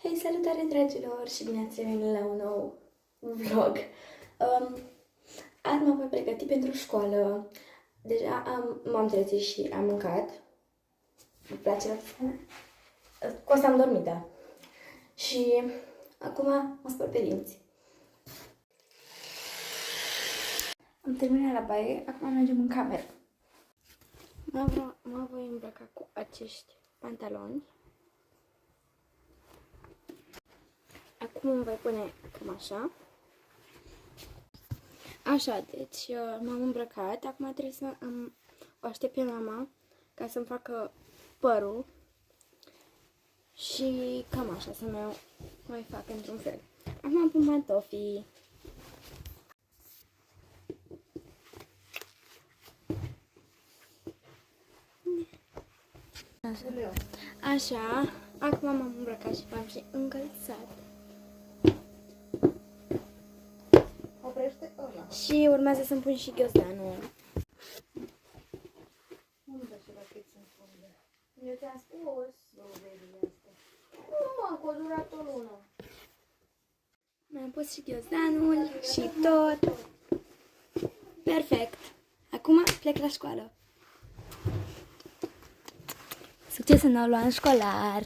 Hei, salutare dragilor și bine ați venit la un nou vlog. Azi mă voi pregăti pentru școală. Deja m-am trezit și am mâncat. Îmi place la tine? Cu asta am dormit, da. Și acum mă spăl pe dinți. Am terminat la baie, acum mergem în cameră. Mă voi îmbrăca cu acești pantaloni. Acum îmi voi pune cam așa. Așa, deci m-am îmbrăcat. Acum trebuie să o aștept pe mama ca să-mi facă părul. Și cam așa, să mai fac într-un fel. Acum am pun pantofii. Așa, acum m-am îmbrăcat și m-am și încălțat. Oprește ăla. Și urmează să-mi pun și ghiozdanul. Unde și la cât sunt funde? Eu ți-am spus. Dovedile astea. Nu mă, că a durat o lună. Mi-am pus și ghiozdanul și tot. Perfect. Acum plec la școală. Succes în nou an școlar!